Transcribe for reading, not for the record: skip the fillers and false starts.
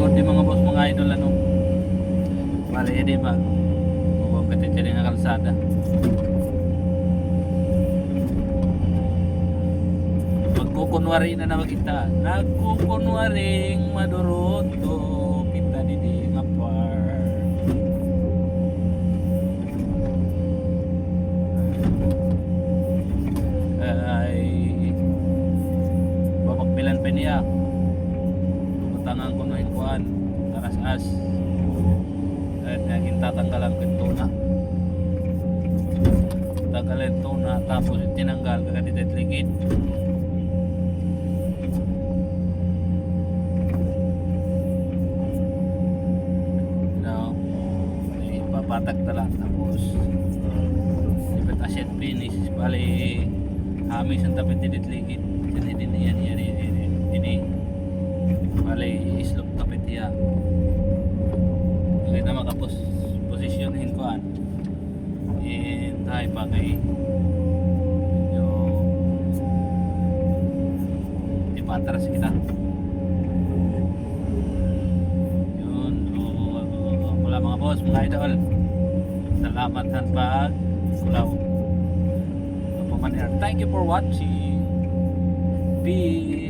likod di mga boss mga idol ano. Bali di ba? Huwag katitili nga kalsada. Magkukunwari na naman kita. Nagkukunwaring maduroto kita di nga par. Ay babakpilan pa niya. Tangan ko no ikuan taras-as at naging tatanggalan ko ito na tanggalan ito na tapos tinanggal kagadidet ligid no ipapatak na lang tapos ipit aset finish bali hamis ang tapit didit ligid ini bali islop tapit niya ngayon naman kapos posisyonin ko tayo pa kay yung ipatras kita yun wala mga boss mga idol salamat sa pag kulaw thank you for watching peace.